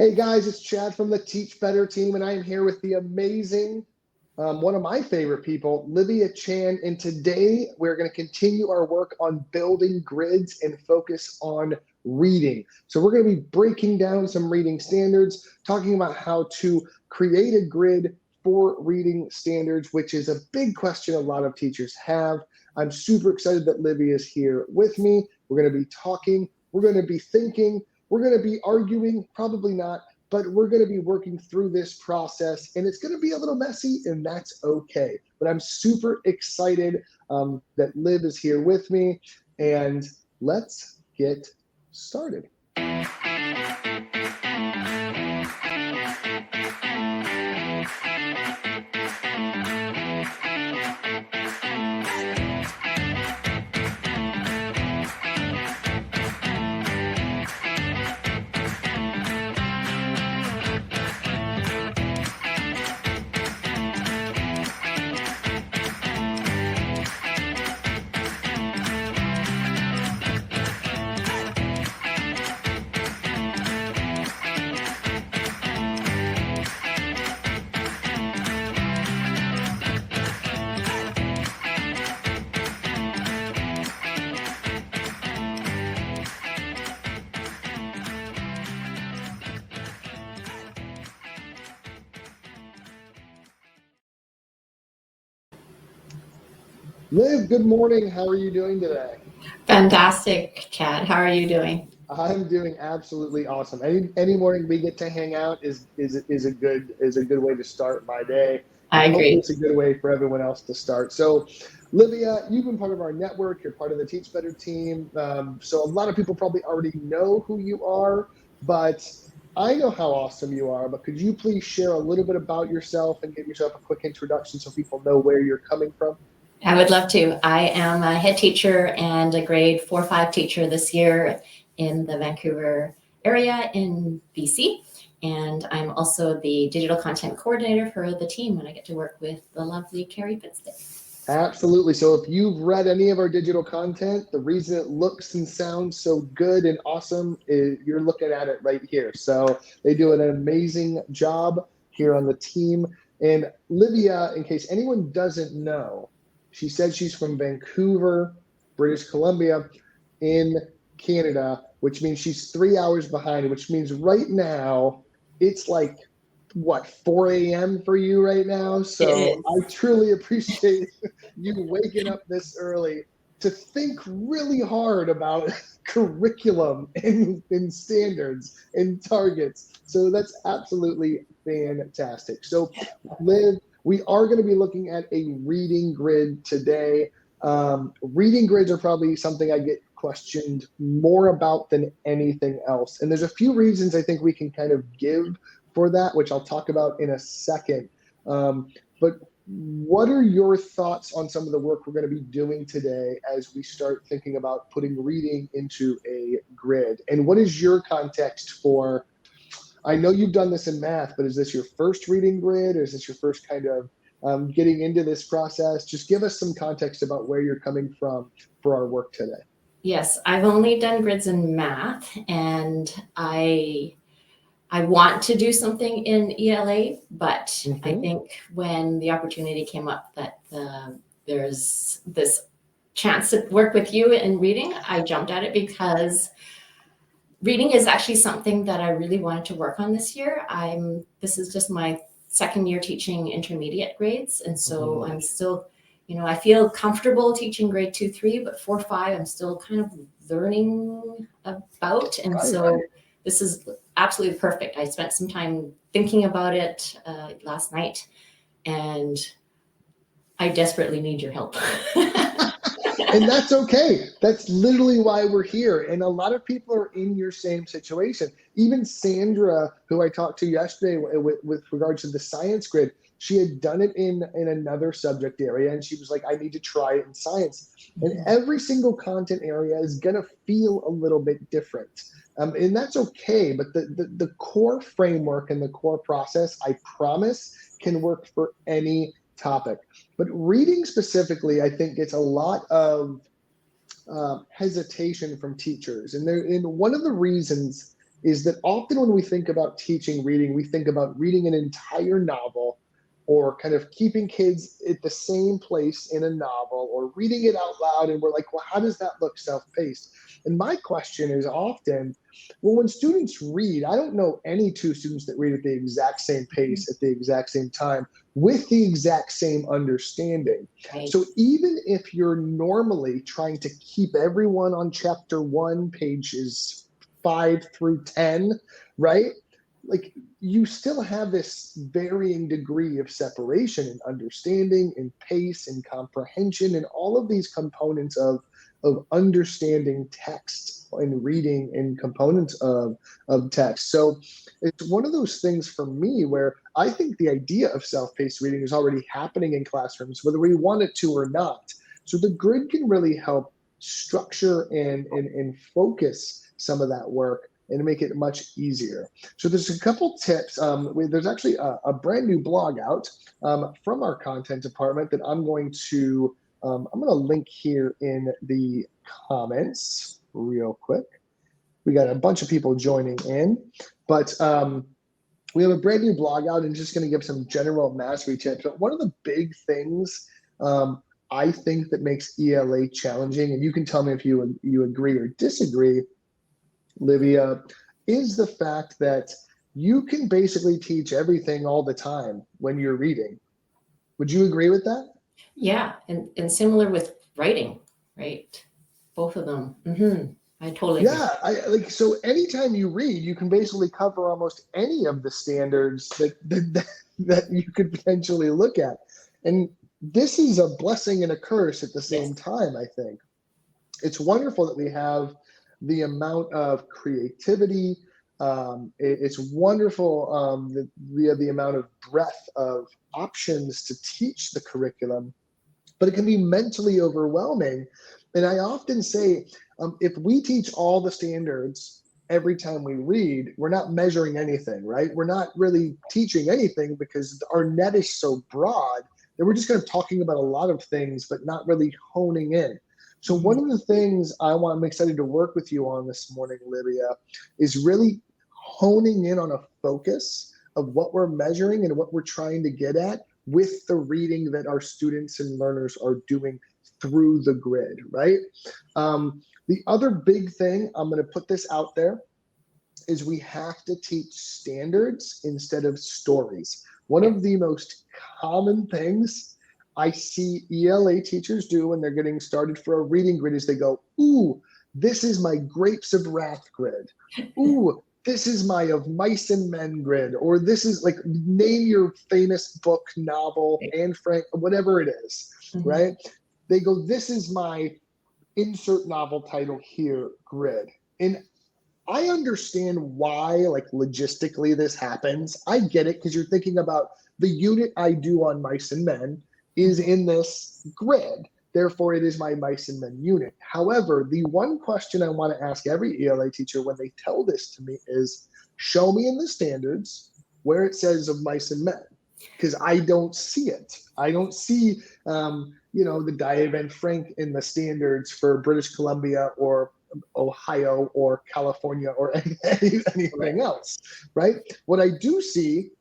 Hey guys, it's Chad from the Teach Better team, and I am here with the amazing, one of my favorite people, Livia Chan. And today we're going to continue our work on building grids and focus on reading. So we're going to be breaking down some reading standards, talking about how to create a grid for reading standards, which is a big question a lot of teachers have. I'm super excited that Livia is here with me. We're going to be talking, we're going to be thinking, we're going to be arguing, probably not, but we're going to be working through this process, and it's going to be a little messy, and that's okay. But I'm super excited that Liv is here with me, and let's get started. Liv, good morning. How are you doing today? Fantastic, Chad. How are you doing? I'm doing absolutely awesome. Any morning we get to hang out is a good way to start my day, I and hopefully agree. it's a good way for everyone else to start. So, Livia, you've been part of our network. You're part of the Teach Better team. So a lot of people probably already know who you are, but I know how awesome you are. But could you please share a little bit about yourself and give yourself a quick introduction so people know where you're coming from? I would love to. I am a head teacher and a grade 4-5 teacher this year in the Vancouver area in BC. And I'm also the digital content coordinator for the team, and I get to work with the lovely Carrie Fitzday. Absolutely. So if you've read any of our digital content, the reason it looks and sounds so good and awesome is you're looking at it right here. So they do an amazing job here on the team. And Livia, in case anyone doesn't know, she said she's from Vancouver, British Columbia, in Canada, which means she's 3 hours behind, which means right now it's like what, 4 a.m. for you right now. It So I is. truly appreciate you waking up this early to think really hard about curriculum and standards and targets. So that's absolutely fantastic. So, Liv, we are going to be looking at a reading grid today. Reading grids are probably something I get questioned more about than anything else. And there's a few reasons I think we can kind of give for that, which I'll talk about in a second. But what are your thoughts on some of the work we're going to be doing today as we start thinking about putting reading into a grid? And what is your context for? I know you've done this in math, but is this your first reading grid, or is this your first kind of getting into this process? Just give us some context about where you're coming from for our work today. Yes, I've only done grids in math, and I want to do something in ELA, but I Mm-hmm. think when the opportunity came up that there's this chance to work with you in reading, I jumped at it because reading is actually something that I really wanted to work on this year. This is just my second year teaching intermediate grades, and so Mm-hmm. I'm still, I feel comfortable teaching grade 2, 3, but 4, 5, I'm still kind of learning about, and Right. so this is absolutely perfect. I spent some time thinking about it last night, and I desperately need your help. And that's okay. That's literally why we're here. And a lot of people are in your same situation. Even Sandra, who I talked to yesterday with regards to the science grid, she had done it in another subject area, and she was like, I need to try it in science. And every single content area is going to feel a little bit different. And that's okay. But the core framework and the core process, I promise, can work for any topic. But reading specifically, I think, gets a lot of hesitation from teachers. And one of the reasons is that often when we think about teaching reading, we think about reading an entire novel or kind of keeping kids at the same place in a novel or reading it out loud. And we're like, well, how does that look self-paced? And my question is often, well, when students read, I don't know any two students that read at the exact same pace at the exact same time with the exact same understanding. Right. So even if you're normally trying to keep everyone on chapter 1, pages 5 through 10, right? Like you still have this varying degree of separation and understanding and pace and comprehension and all of these components of understanding text and reading and components of text. So it's one of those things for me where I think the idea of self-paced reading is already happening in classrooms, whether we want it to or not. So the grid can really help structure and focus some of that work and make it much easier. So there's a couple tips. There's actually a brand new blog out from our content department that I'm going to link here in the comments real quick. We got a bunch of people joining in, but we have a brand new blog out and just going to give some general mastery tips. But one of the big things I think that makes ELA challenging, and you can tell me if you agree or disagree, Livia, is the fact that you can basically teach everything all the time when you're reading. Would you agree with that? Yeah, and similar with writing, right? Both of them. Mm-hmm. I totally agree. Yeah, so anytime you read, you can basically cover almost any of the standards that you could potentially look at. And this is a blessing and a curse at the same time, I think. It's wonderful that we have the amount of creativity. It's wonderful that we have the amount of breadth of options to teach the curriculum, but it can be mentally overwhelming. And I often say, if we teach all the standards every time we read, we're not measuring anything, right? We're not really teaching anything because our net is so broad that we're just kind of talking about a lot of things, but not really honing in. So one of the things I'm excited to work with you on this morning, Livia, is really honing in on a focus of what we're measuring and what we're trying to get at with the reading that our students and learners are doing through the grid, right? The other big thing, I'm going to put this out there, is we have to teach standards instead of stories. One of the most common things I see ELA teachers do when they're getting started for a reading grid is they go, ooh, this is my Grapes of Wrath grid. Ooh, this is my Of Mice and Men grid, or this is like, name your famous book, novel, Anne Frank, whatever it is, right? They go, this is my insert novel title here grid. And I understand why, like logistically this happens. I get it, because you're thinking about the unit I do on Mice and Men is in this grid. Therefore, it is my Mice and Men unit. However, the one question I want to ask every ELA teacher when they tell this to me is, show me in the standards where it says Of Mice and Men, because I don't see it. I don't see, the Dive Anne Frank in the standards for British Columbia or Ohio or California or anything else, right? What I do see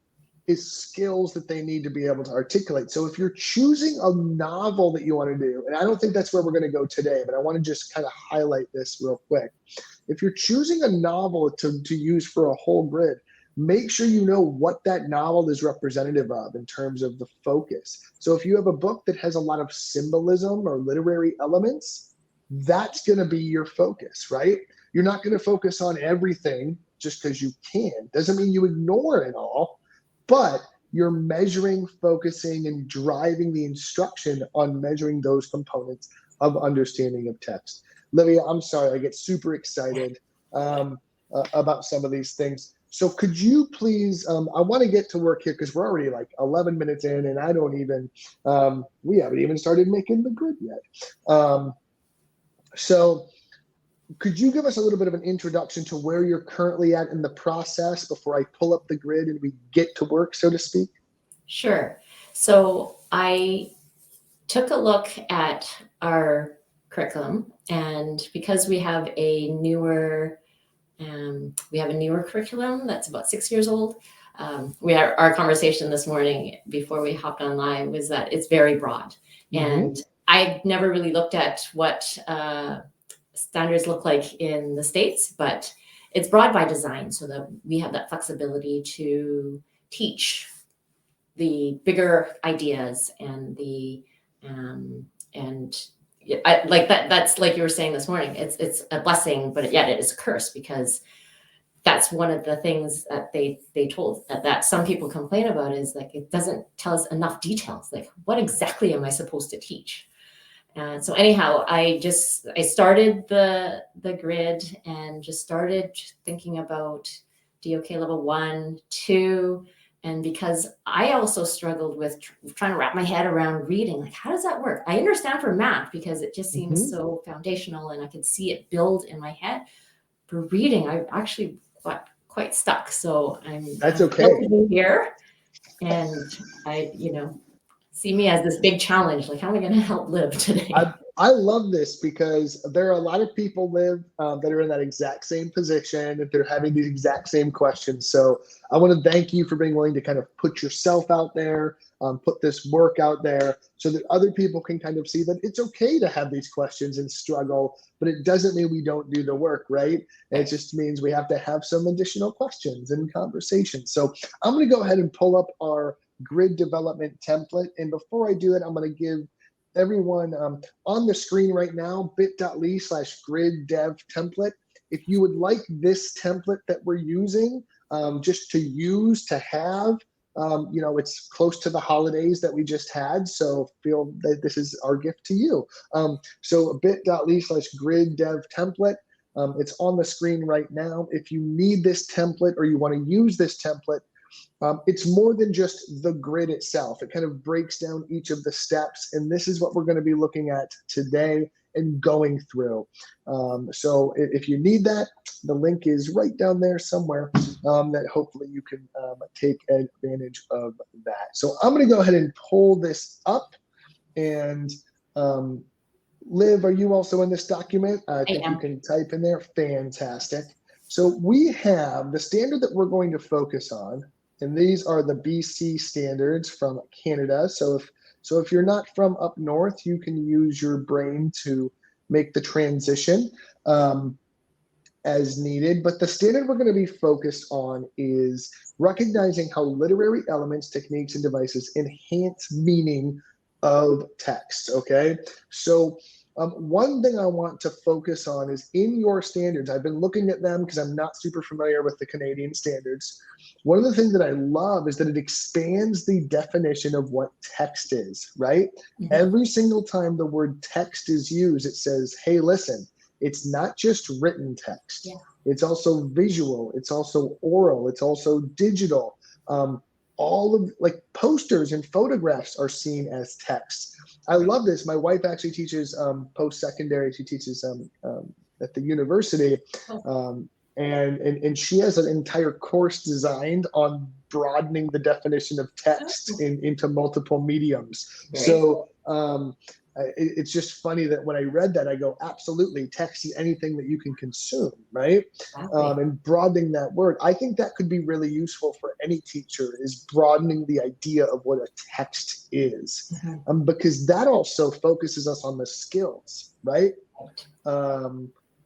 is skills that they need to be able to articulate. So if you're choosing a novel that you want to do, and I don't think that's where we're going to go today, but I want to just kind of highlight this real quick. If you're choosing a novel to use for a whole grid, make sure you know what that novel is representative of in terms of the focus. So if you have a book that has a lot of symbolism or literary elements, that's going to be your focus, right? You're not going to focus on everything just because you can. Doesn't mean you ignore it all, but you're measuring, focusing, and driving the instruction on measuring those components of understanding of text. Livia, I'm sorry, I get super excited about some of these things. So could you please, I want to get to work here because we're already like 11 minutes in and I don't even, we haven't even started making the grid yet. So could you give us a little bit of an introduction to where you're currently at in the process before I pull up the grid and we get to work, so to speak? Sure. So I took a look at our curriculum, and because we have a newer We have a newer curriculum that's about 6 years old. We had our conversation this morning before we hopped on live was that it's very broad. And I never really looked at what standards look like in the States, but it's broad by design so that we have that flexibility to teach the bigger ideas and the like that. That's like you were saying this morning. It's a blessing, but yet it is a curse because that's one of the things that they told that some people complain about is like it doesn't tell us enough details. Like what exactly am I supposed to teach? And so anyhow, I started the grid and just started thinking about DOK level 1, 2. And because I also struggled with trying to wrap my head around reading, like, how does that work? I understand for math because it just seems so foundational and I could see it build in my head. For reading, I actually got quite stuck. So That's okay. Here. And I, see me as this big challenge. Like, how am I going to help Liv today? I love this because there are a lot of people, Liv, that are in that exact same position, that they're having these exact same questions. So I want to thank you for being willing to kind of put yourself out there, put this work out there so that other people can kind of see that it's okay to have these questions and struggle, but it doesn't mean we don't do the work, right? And it just means we have to have some additional questions and conversations. So I'm going to go ahead and pull up our grid development template. And before I do it, I'm going to give everyone on the screen right now, bit.ly/grid dev template. If you would like this template that we're using just to use, to have, it's close to the holidays that we just had. So feel that this is our gift to you. So bit.ly/grid dev template. It's on the screen right now. If you need this template or you want to use this template, it's more than just the grid itself. It kind of breaks down each of the steps, and this is what we're going to be looking at today and going through. So if you need that, the link is right down there somewhere that hopefully you can take advantage of that. So I'm going to go ahead and pull this up. And Liv, are you also in this document? I think you can type in there. Fantastic. So we have the standard that we're going to focus on. And these are the BC standards from Canada. So if you're not from up north, you can use your brain to make the transition as needed. But the standard we're going to be focused on is recognizing how literary elements, techniques, and devices enhance meaning of text. Okay, so one thing I want to focus on is in your standards. I've been looking at them because I'm not super familiar with the Canadian standards. One of the things that I love is that it expands the definition of what text is, right? Every single time the word text is used, it says, hey, listen, it's not just written text. Yeah. It's also visual. It's also oral. It's also digital. All of like posters and photographs are seen as text. I love this. My wife actually teaches post-secondary. She teaches at the university. And she has an entire course designed on broadening the definition of text into multiple mediums. Very so it's just funny that when I read that, I go, absolutely, text is anything that you can consume, right? And broadening that word. I think that could be really useful for any teacher, is broadening the idea of what a text is. Because that also focuses us on the skills, right?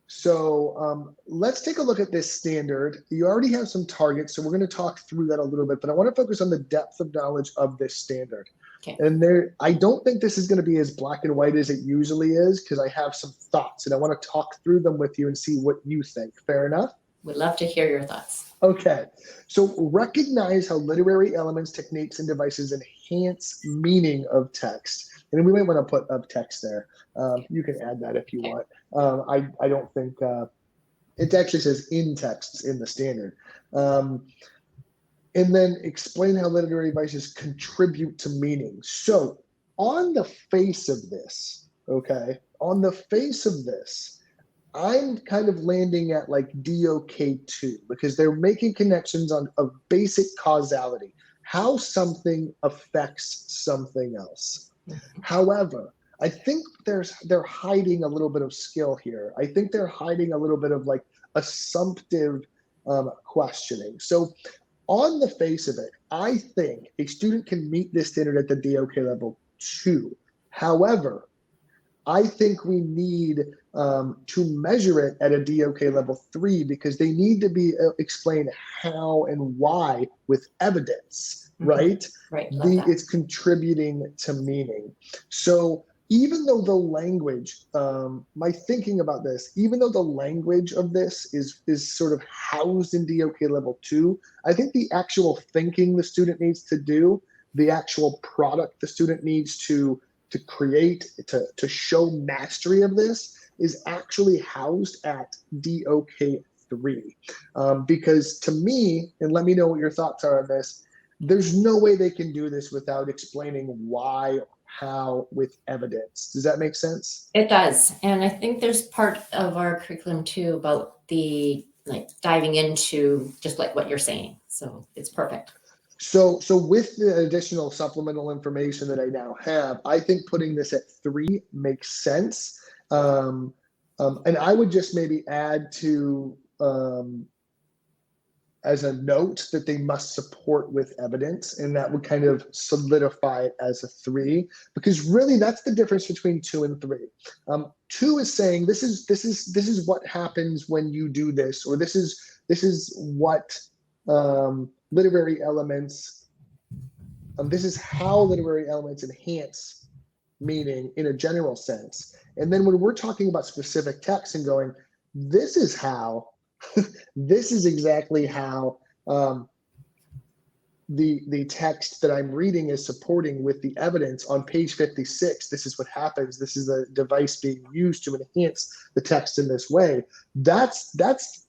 So let's take a look at this standard. You already have some targets, so we're going to talk through that a little bit, but I want to focus on the depth of knowledge of this standard. Okay. And I don't think this is going to be as black and white as it usually is, because I have some thoughts and I want to talk through them with you and see what you think. Fair enough? Would love to hear your thoughts. Okay. So recognize how literary elements, techniques, and devices enhance meaning of text. And we might want to put up text there. You can add that if you want. I don't think it actually says in texts in the standard. And then explain how literary devices contribute to meaning. So on the face of this, I'm kind of landing at like DOK2 because they're making connections of basic causality, how something affects something else. However, I think they're hiding a little bit of skill here. I think they're hiding a little bit of like assumptive questioning. So on the face of it, I think a student can meet this standard at the DOK level 2. However, I think we need to measure it at a DOK level 3 because they need to be explained how and why with evidence, right? Right. It's contributing to meaning. So even though the language, my thinking about this, even though the language of this is sort of housed in DOK level 2, I think the actual thinking the student needs to do, the actual product the student needs to create, to show mastery of this is actually housed at DOK 3. Because to me, and let me know what your thoughts are on this, there's no way they can do this without explaining why, how, with evidence. Does that make sense? It does. And I think there's part of our curriculum too about the diving into just like what you're saying. So it's perfect. So with the additional supplemental information that I now have, I think putting this at 3 makes sense. And I would just maybe add to, as a note, that they must support with evidence, and that would kind of solidify it as a 3, because really that's the difference between 2 and 3. 2 is saying this is what happens when you do this, or this is what literary elements, this is how literary elements enhance meaning in a general sense. And then when we're talking about specific texts and going, this is how, this is exactly how the text that I'm reading is supporting with the evidence on page 56. This is what happens. This is the device being used to enhance the text in this way. That's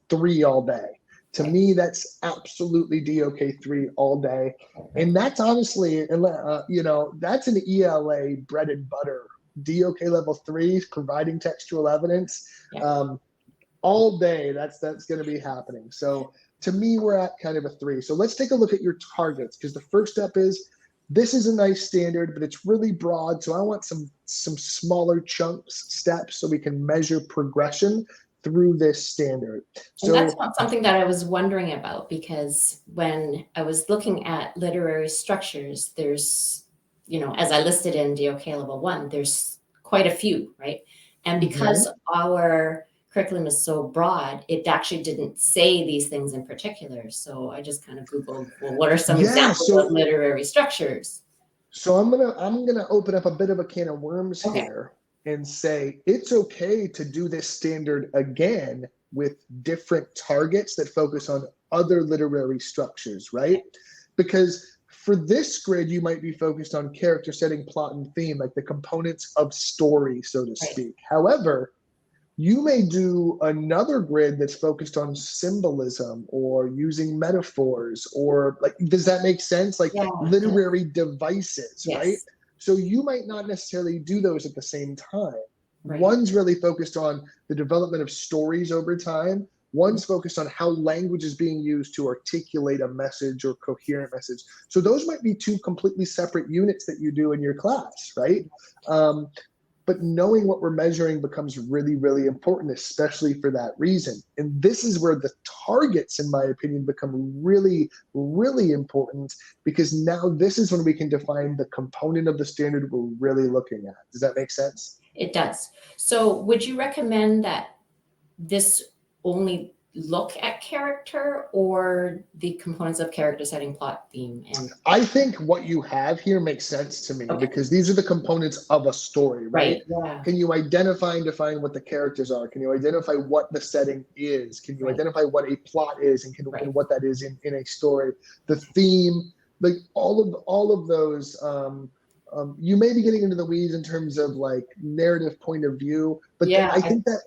3 all day. To me, that's absolutely DOK 3 all day. And that's honestly, that's an ELA bread and butter. DOK level 3, providing textual evidence, all day, that's going to be happening. So to me, we're at kind of a 3. So let's take a look at your targets, because the first step is, this is a nice standard, but it's really broad. So I want some smaller steps so we can measure progression through this standard. So and that's not something that I was wondering about, because when I was looking at literary structures, there's, as I listed in DOK level 1, there's quite a few, right? And because our curriculum is so broad, it actually didn't say these things in particular. So I just kind of Googled, well, what are some examples of literary structures? So I'm gonna open up a bit of a can of worms here and say it's okay to do this standard again with different targets that focus on other literary structures, right? Because for this grid, you might be focused on character setting, plot, and theme, like the components of story, so to speak. However, you may do another grid that's focused on symbolism or using metaphors, or does that make sense? Literary devices, right? So you might not necessarily do those at the same time. One's really focused on the development of stories over time. One's focused on how language is being used to articulate a message or coherent message. So those might be 2 completely separate units that you do in your class, right? But knowing what we're measuring becomes really, really important, especially for that reason. And this is where the targets, in my opinion, become really, really important, because now this is when we can define the component of the standard we're really looking at. Does that make sense? It does. So would you recommend that this only look at character, or the components of character setting, plot, theme? And I think what you have here makes sense to me, because these are the components of a story, right? Can you identify and define what the characters are? Can you identify what the setting is? Can you identify what a plot is, and what that is in a story? The theme, all of those. You may be getting into the weeds in terms of narrative point of view, but I think that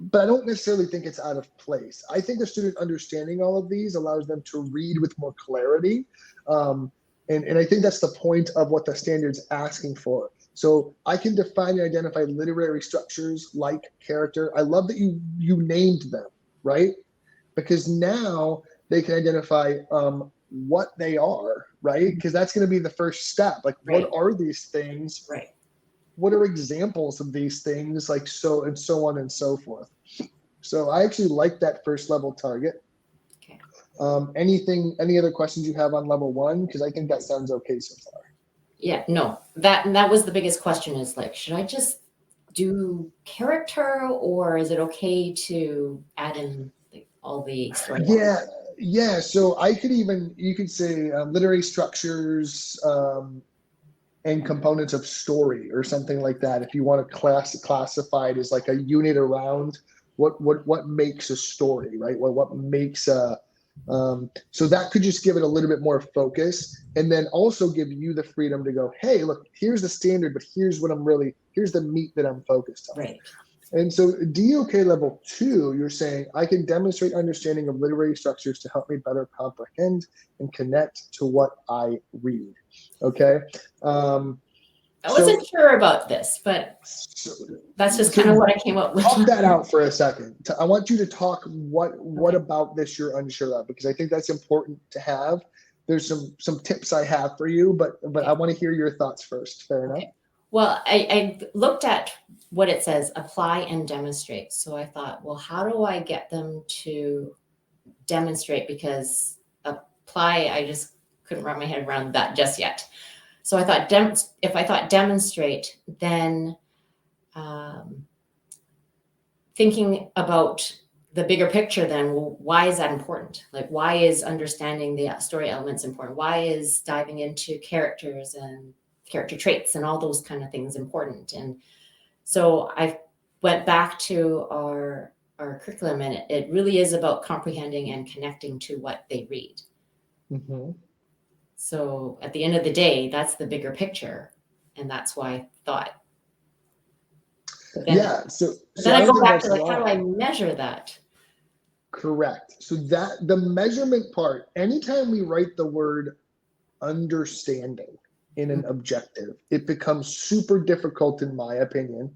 but I don't necessarily think it's out of place. I think a student understanding all of these allows them to read with more clarity. And I think that's the point of what the standard's asking for. So I can define and identify literary structures like character. I love that you named them, right? Because now they can identify what they are, right? Because that's going to be the first step. What are these things? What are examples of these things? So and so on and so forth. So I actually like that first level target. Okay. Any other questions you have on level 1? Because I think that sounds okay so far. Yeah, no, that was the biggest question, is like, should I just do character, or is it okay to add in like all the story? Yeah. So you could say literary structures and components of story or something like that. If you want to classify it as like a unit around what makes a story, right? What makes a so that could just give it a little bit more focus, and then also give you the freedom to go, hey, look, here's the standard, but here's the meat that I'm focused on. Right. And so DOK level 2, you're saying, I can demonstrate understanding of literary structures to help me better comprehend and connect to what I read. Okay. I wasn't sure about this, but that's just kind of what I came up with. Talk that out for a second. I want you to talk what about this you're unsure of, because I think that's important to have. There's some tips I have for you, but I want to hear your thoughts first. Fair enough? Well, I looked at what it says, apply and demonstrate. So I thought, well, how do I get them to demonstrate? Because apply, I just couldn't wrap my head around that just yet. So I thought, if I thought demonstrate, then thinking about the bigger picture, then, well, why is that important? Like, why is understanding the story elements important? Why is diving into characters and character traits and all those kind of things important? And so I went back to our curriculum, and it really is about comprehending and connecting to what they read. Mm-hmm. So at the end of the day, that's the bigger picture, and that's why I thought. So then I go back to like, how do I measure that? Correct. So that the measurement part, anytime we write the word understanding in an objective, it becomes super difficult, in my opinion,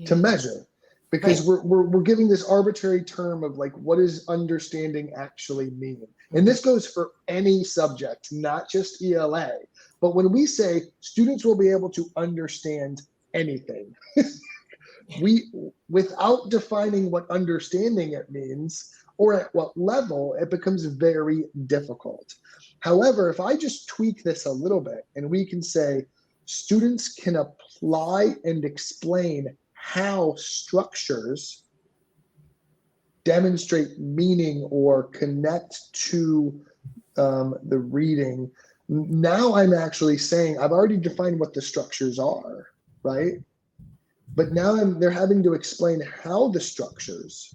to measure, because we're giving this arbitrary term of like, what does understanding actually mean? And this goes for any subject, not just ELA. But when we say students will be able to understand anything, without defining what understanding it means or at what level, it becomes very difficult. However, if I just tweak this a little bit, and we can say students can apply and explain how structures demonstrate meaning or connect to the reading. Now I'm actually saying I've already defined what the structures are, right? But now they're having to explain how the structures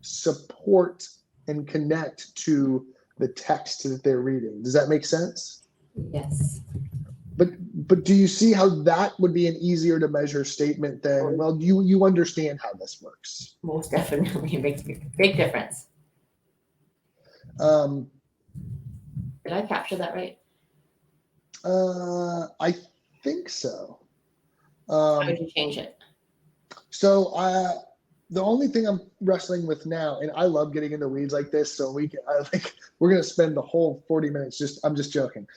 support and connect to the text that they're reading. Does that make sense? Yes. But do you see how that would be an easier to measure statement than, well, you understand how this works? Most definitely. It makes a big difference. Did I capture that right? I think so. How did you change it? So the only thing I'm wrestling with now, and I love getting in the weeds like this, so we're gonna spend the whole 40 minutes I'm just joking.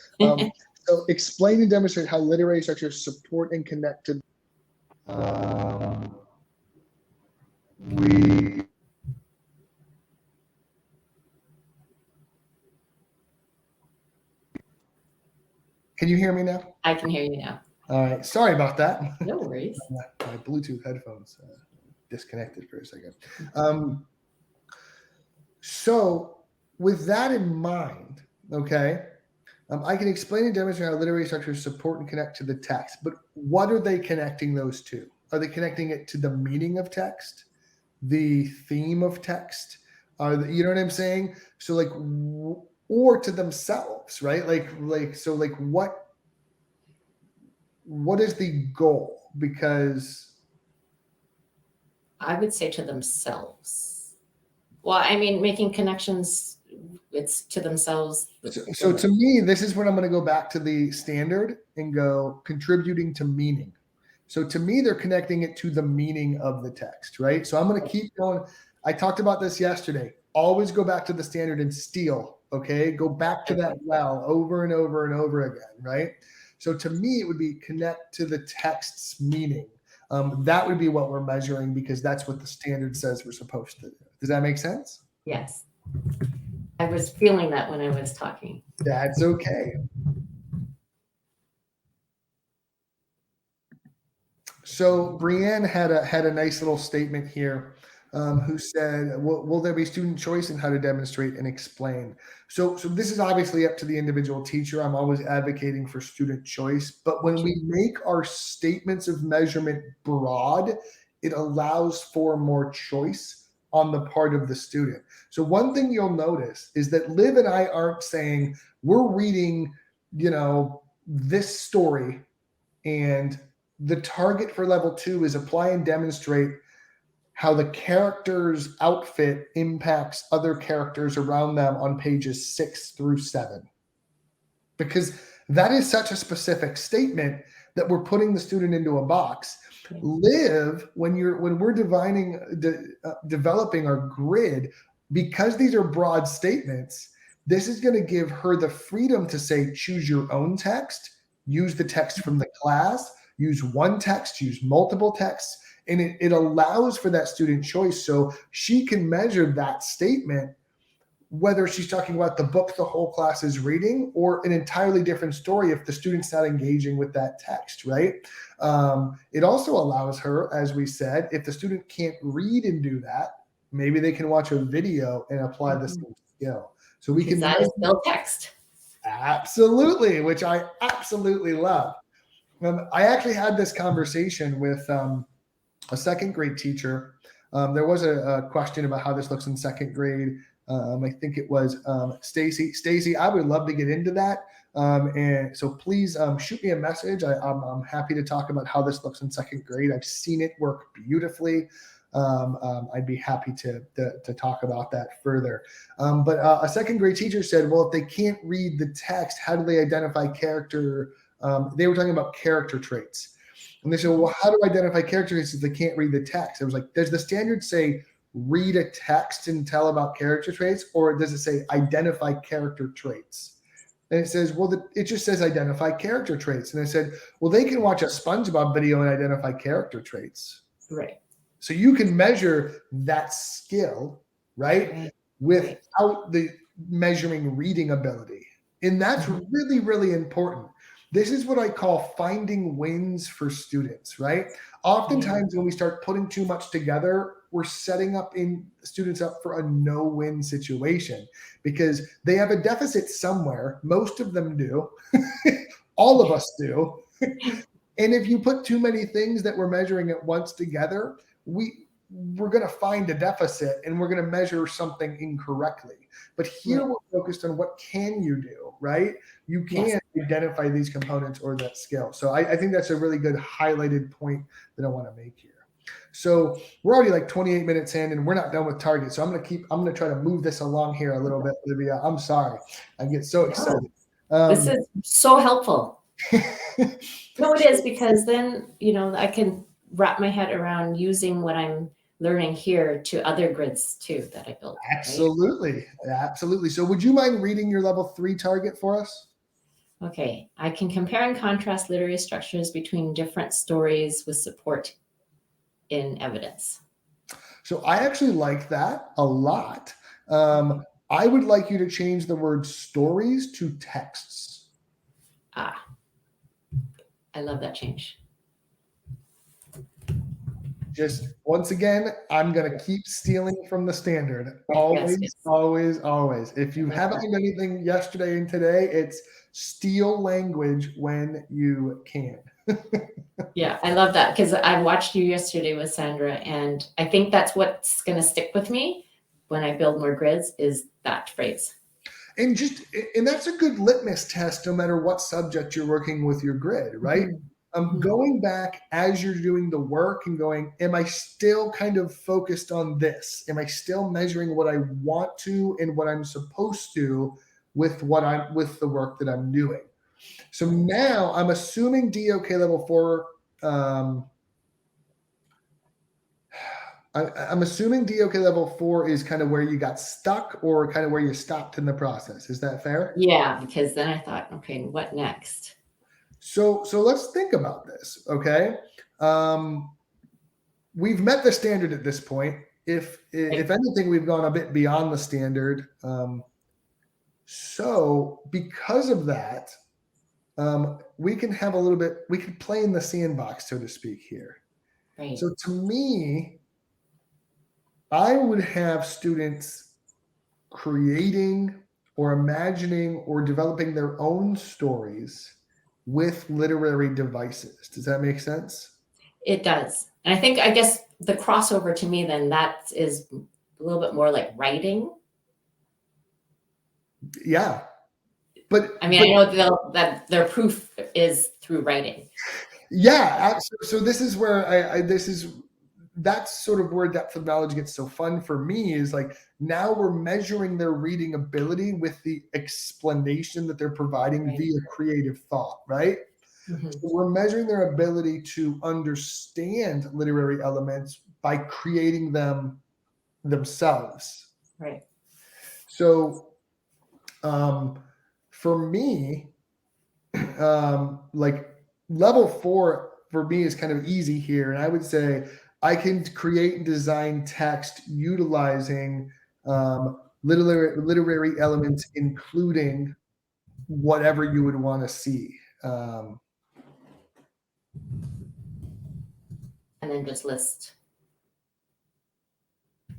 So explain and demonstrate how literary structures support and connect to. Can you hear me now? I can hear you now. All right. Sorry about that. No worries. My Bluetooth headphones disconnected for a second. So with that in mind, okay, I can explain and demonstrate how literary structures support and connect to the text, but what are they connecting those to? Are they connecting it to the meaning of text, the theme of text? You know what I'm saying? So like, or to themselves, right? So what is the goal? Because I would say to themselves. Well, I mean, making connections, it's to themselves. So to me, this is when I'm going to go back to the standard and go contributing to meaning. So to me, they're connecting it to the meaning of the text, right? So I'm going to keep going. I talked about this yesterday. Always go back to the standard and steal, okay? Go back to that well over and over and over again, right? So to me, it would be connect to the text's meaning. that would be what we're measuring because that's what the standard says we're supposed to do. Does that make sense? Yes. I was feeling that when I was talking. That's okay. So Brianne had a nice little statement here, who said, will there be student choice in how to demonstrate and explain? So this is obviously up to the individual teacher. I'm always advocating for student choice, but when we make our statements of measurement broad, it allows for more choice on the part of the student. So one thing you'll notice is that Liv and I aren't saying we're reading, this story and the target for level 2 is apply and demonstrate how the character's outfit impacts other characters around them on pages 6 through 7. Because that is such a specific statement that we're putting the student into a box. Liv, when we're developing our grid, because these are broad statements, this is going to give her the freedom to say, choose your own text, use the text from the class, use one text, use multiple texts, and it allows for that student choice. So she can measure that statement, whether she's talking about the book the whole class is reading or an entirely different story if the student's not engaging with that text, right? It also allows her, as we said, if the student can't read and do that, maybe they can watch a video and apply the same skill. So we can— that is still text. Absolutely, which I absolutely love. I actually had this conversation with a second grade teacher. There was a question about how this looks in second grade. I think it was Stacy. Stacy, I would love to get into that. And so please shoot me a message. I'm happy to talk about how this looks in second grade. I've seen it work beautifully. I'd be happy to talk about that further. But a second grade teacher said, well, if they can't read the text, how do they identify character? They were talking about character traits. And they said, well, how do I identify character traits if they can't read the text? I was like, does the standard say read a text and tell about character traits, or does it say identify character traits? And it says, well, it just says identify character traits. And I said, well, they can watch a SpongeBob video and identify character traits. Right. So you can measure that skill, right, without the measuring reading ability. And that's really, really important. This is what I call finding wins for students, right? Oftentimes when we start putting too much together, we're setting up students up for a no-win situation because they have a deficit somewhere. Most of them do. All of us do. And if you put too many things that we're measuring at once together, we're going to find a deficit and we're going to measure something incorrectly. But here we're focused on what can you do, right? You can identify these components or that skill. So I think that's a really good highlighted point that I want to make here. So we're already like 28 minutes in and we're not done with target. So I'm going to try to move this along here a little bit, Olivia. I'm sorry. I get so excited. This is so helpful. No, it is, because then, I can wrap my head around using what I'm learning here to other grids too that I built. Absolutely. Right? Absolutely. So would you mind reading your level 3 target for us? Okay. I can compare and contrast literary structures between different stories with support in evidence. So I actually like that a lot. I would like you to change the word stories to texts. I love that change. Just once again, I'm going to keep stealing from the standard. Always, always, always. If you haven't learned anything yesterday and today, it's steal language when you can. Yeah, I love that because I watched you yesterday with Sandra, and I think that's what's going to stick with me when I build more grids is that phrase. And that's a good litmus test no matter what subject you're working with your grid, right? Going back as you're doing the work and going, am I still kind of focused on this? Am I still measuring what I want to and what I'm supposed to with the work that I'm doing? So now I'm assuming DOK level 4. I'm assuming DOK level 4 is kind of where you got stuck or kind of where you stopped in the process. Is that fair? Yeah, because then I thought, what next? So let's think about this, okay? we've met the standard at this point. If anything, we've gone a bit beyond the standard. So because of that, we can have a little bit, we can play in the sandbox, so to speak, here. Right. So to me, I would have students creating or imagining or developing their own stories with literary devices. Does that make sense? It does. And I guess the crossover to me, then that is a little bit more like writing. Yeah. But I mean, I know that their proof is through writing. Yeah. So this is where that's sort of where depth of knowledge gets so fun for me, is like, now we're measuring their reading ability with the explanation that they're providing Right. via creative thought, right? Mm-hmm. So we're measuring their ability to understand literary elements by creating them themselves. Right. So for me, like level 4 for me is kind of easy here. And I would say I can create and design text utilizing literary elements, including whatever you would want to see. And then just list.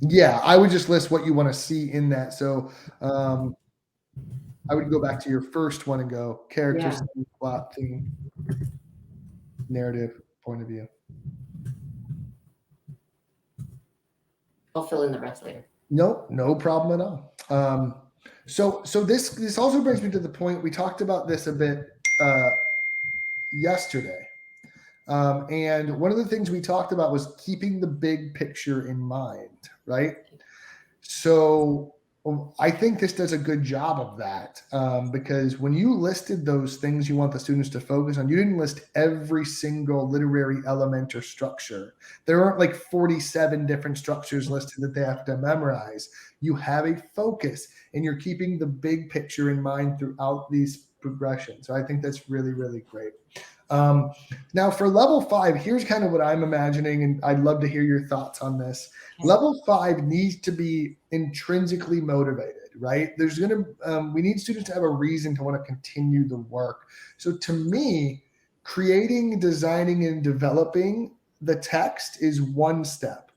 Yeah, I would just list what you want to see in that. So I would go back to your first one and go characters, plot, theme, narrative, point of view. I'll fill in the rest later. Nope, no problem at all. So this also brings me to the point, we talked about this a bit yesterday. And one of the things we talked about was keeping the big picture in mind, right? So I think this does a good job of that, because when you listed those things you want the students to focus on, you didn't list every single literary element or structure. There aren't like 47 different structures listed that they have to memorize. You have a focus and you're keeping the big picture in mind throughout these progressions. So I think that's really, really great. Now for level 5, here's kind of what I'm imagining, and I'd love to hear your thoughts on this. Okay. Level 5 needs to be intrinsically motivated, right? We need students to have a reason to want to continue the work. So to me, creating, designing, and developing the text is one step.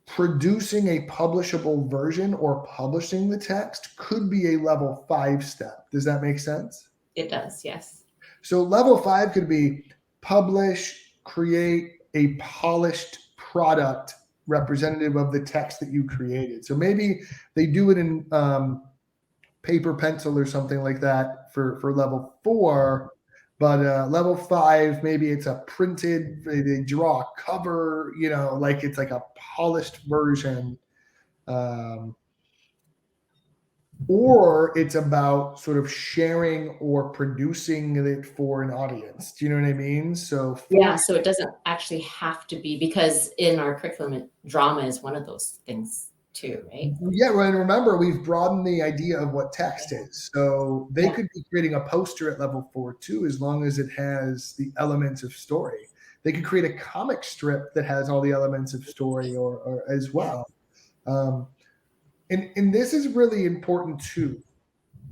Producing a publishable version or publishing the text could be a level 5 step. Does that make sense? It does, yes. So level 5 could be publish, create a polished product representative of the text that you created. So maybe they do it in paper, pencil, or something like that for level 4. But level 5, maybe it's a printed, they draw a cover, like it's like a polished version. Or it's about sort of sharing or producing it for an audience. Do you know what I mean? So so it doesn't actually have to be, because in our curriculum, drama is one of those things too, right? Yeah, well, and remember, we've broadened the idea of what text is. So they could be creating a poster at level 4 too, as long as it has the elements of story. They could create a comic strip that has all the elements of story or as well. And this is really important too.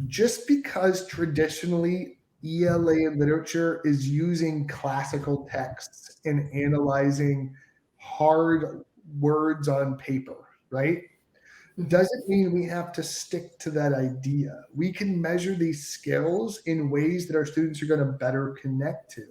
Just because traditionally ELA in literature is using classical texts and analyzing hard words on paper, right? Doesn't mean we have to stick to that idea. We can measure these skills in ways that our students are going to better connect to.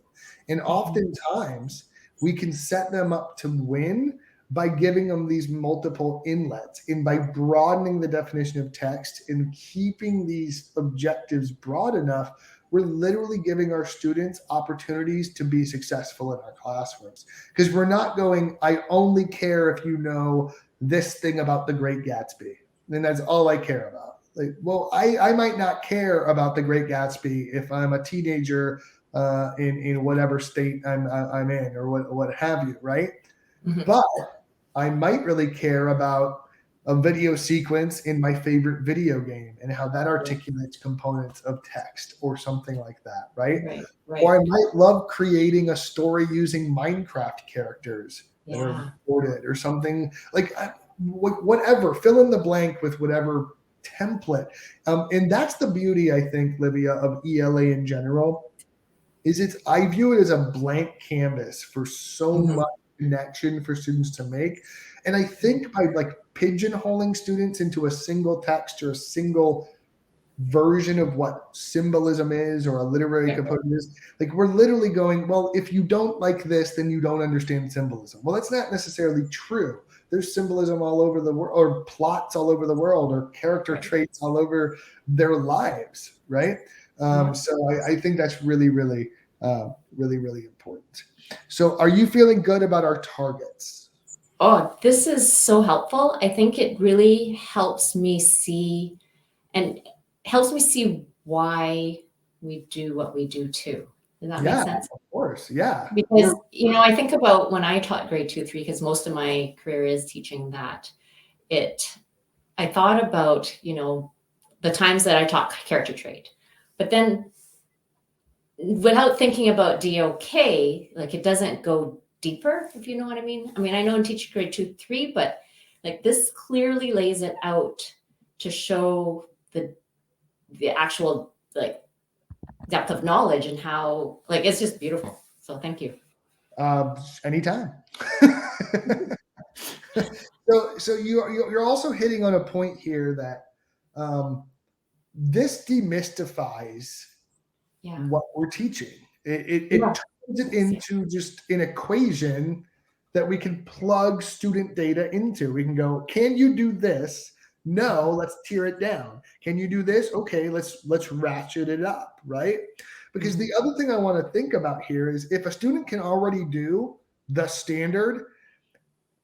And oftentimes we can set them up to win by giving them these multiple inlets, and by broadening the definition of text and keeping these objectives broad enough, we're literally giving our students opportunities to be successful in our classrooms. Because we're not going, I only care if you know this thing about The Great Gatsby, and that's all I care about. Like, well, I might not care about The Great Gatsby if I'm a teenager in whatever state I'm in, or what have you, right? Mm-hmm. But I might really care about a video sequence in my favorite video game and how that articulates components of text or something like that, right? Right. Or I might love creating a story using Minecraft characters that are Yeah. recorded or something like whatever, fill in the blank with whatever template. And that's the beauty, I think, Livia, of ELA in general, is I view it as a blank canvas for so Mhm. much connection for students to make. And I think by like pigeonholing students into a single text or a single version of what symbolism is or a literary Right. component is, like we're literally going, well, if you don't like this, then you don't understand symbolism. Well, that's not necessarily true. There's symbolism all over the world, or plots all over the world, or character Right. traits all over their lives, right? Yeah. So I think that's really, really, really important. So are you feeling good about our targets? Oh, this is so helpful. I think it really helps me see why we do what we do too. Does that make Yeah, sense? of course. Yeah. Because, I think about when I taught grade 2, 3, because most of my career is teaching that, I thought about, the times that I taught character trait, but then without thinking about DOK, like it doesn't go deeper, if you know what I mean. I mean, I know in teaching grade 2, 3, but like this clearly lays it out to show the actual like depth of knowledge and how like it's just beautiful. So thank you. Anytime. So you're also hitting on a point here that this demystifies what we're teaching. It turns it into just an equation that we can plug student data into. We can go, can you do this? No, let's tear it down. Can you do this? Okay, let's ratchet it up, right? Because the other thing I want to think about here is if a student can already do the standard,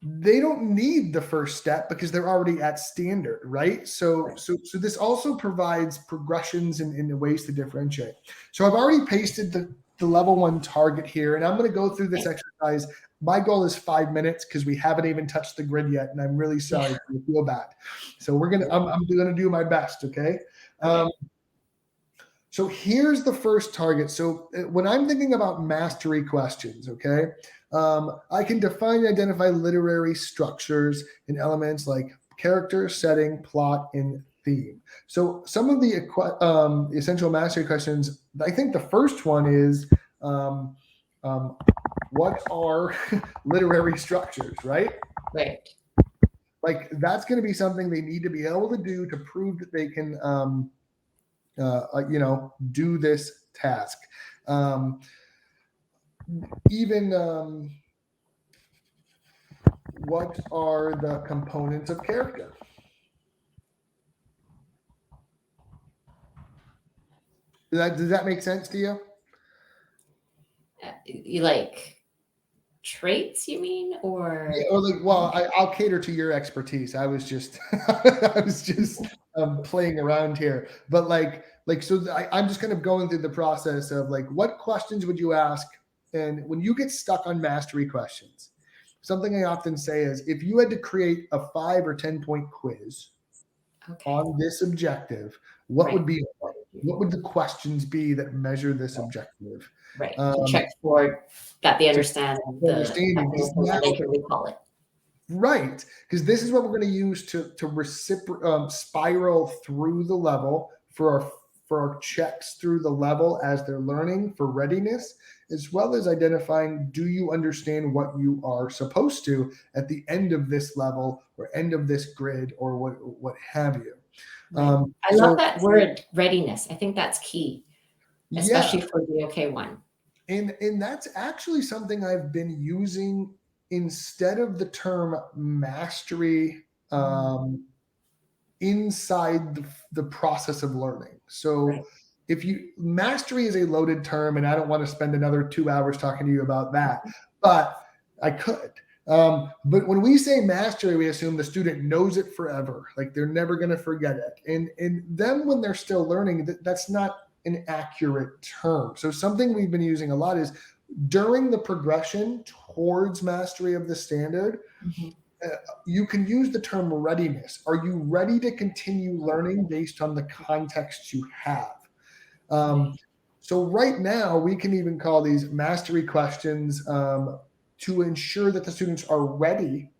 they don't need the first step because they're already at standard, right? So this also provides progressions in ways to differentiate. So I've already pasted the level 1 target here, and I'm going to go through this exercise. My goal is 5 minutes because we haven't even touched the grid yet, and I'm really sorry. I feel bad. So I'm going to do my best. Okay. So here's the first target. So when I'm thinking about mastery questions, okay, I can define and identify literary structures and elements like character, setting, plot, and theme. So some of the essential mastery questions, I think the first one is, what are literary structures, right? Right. Like that's going to be something they need to be able to do to prove that they can do this task. What are the components of character? Does that make sense to you? You like traits, you mean, or? Yeah, or like, well, I'll cater to your expertise. I was just playing around here, but I'm just kind of going through the process of like, what questions would you ask? And when you get stuck on mastery questions, something I often say is, if you had to create a 5 or 10 point quiz on this objective, what would the questions be that measure this objective? Right. To check for that they understand they can recall it. Right, because this is what we're going to use to spiral through the level for our checks through the level as they're learning for readiness, as well as identifying, do you understand what you are supposed to at the end of this level or end of this grid or what have you. Right. I love that word readiness. I think that's key, especially for the OK one. And that's actually something I've been using instead of the term mastery inside the process of learning. So mastery is a loaded term, and I don't want to spend another 2 hours talking to you about that, but I could. But when we say mastery, we assume the student knows it forever, like they're never going to forget it. And then when they're still learning, that's not an accurate term. So something we've been using a lot is during the progression towards mastery of the standard, you can use the term readiness. Are you ready to continue learning based on the context you have? So right now we can even call these mastery questions to ensure that the students are ready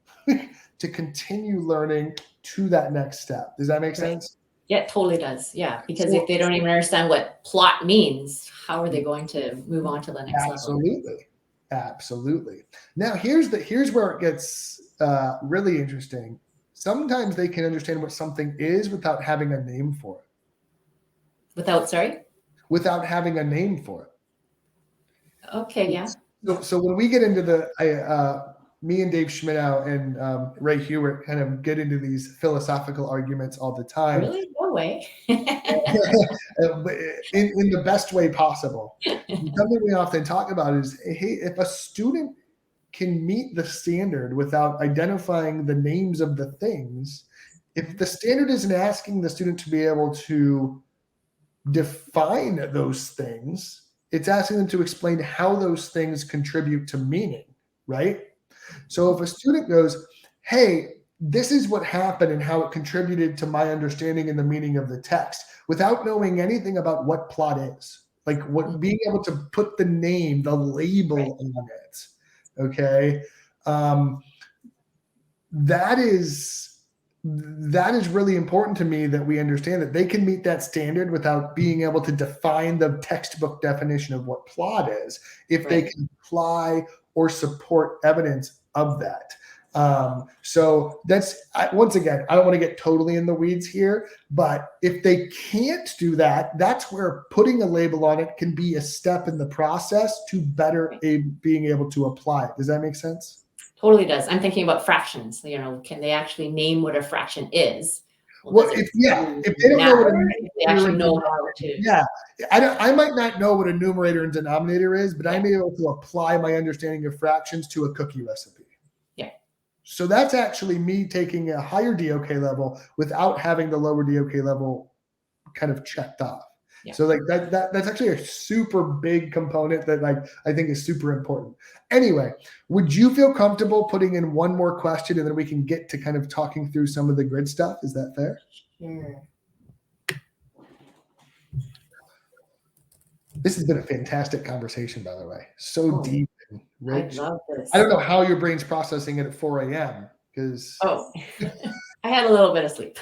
to continue learning to that next step. Does that make sense? Yeah, it totally does. Yeah, because So- if they don't even understand what plot means, how are they going to move on to the next level? Absolutely. Now here's where it gets really interesting. Sometimes they can understand what something is without having a name for it. Without having a name for it. Okay, yeah. So when we get into me and Dave Schmidow and Ray Hewitt kind of get into these philosophical arguments all the time. Really? No way. in the best way possible. Something we often talk about is, hey, if a student can meet the standard without identifying the names of the things, if the standard isn't asking the student to be able to define those things, it's asking them to explain how those things contribute to meaning, right? So if a student goes, hey, this is what happened and how it contributed to my understanding and the meaning of the text, without knowing anything about what plot is, like what being able to put the name, the label on it, okay? That is really important to me, that we understand that they can meet that standard without being able to define the textbook definition of what plot is, if they can apply or support evidence of that. So that's, once again, I don't want to get totally in the weeds here, but if they can't do that, that's where putting a label on it can be a step in the process to better being able to apply it. Does that make sense? Totally does. I'm thinking about fractions. Can they actually name what a fraction is? Well, if they don't know what they actually know how to. I might not know what a numerator and denominator is, but I'm able to apply my understanding of fractions to a cookie recipe. Yeah. So that's actually me taking a higher DOK level without having the lower DOK level kind of checked off. Yeah. So like that's actually a super big component that I think is super important. Anyway, would you feel comfortable putting in one more question and then we can get to kind of talking through some of the grid stuff? Is that fair? Sure. This has been a fantastic conversation, by the way. So deep and rich. I love this. I don't know how your brain's processing it at 4 a.m. because I had a little bit of sleep.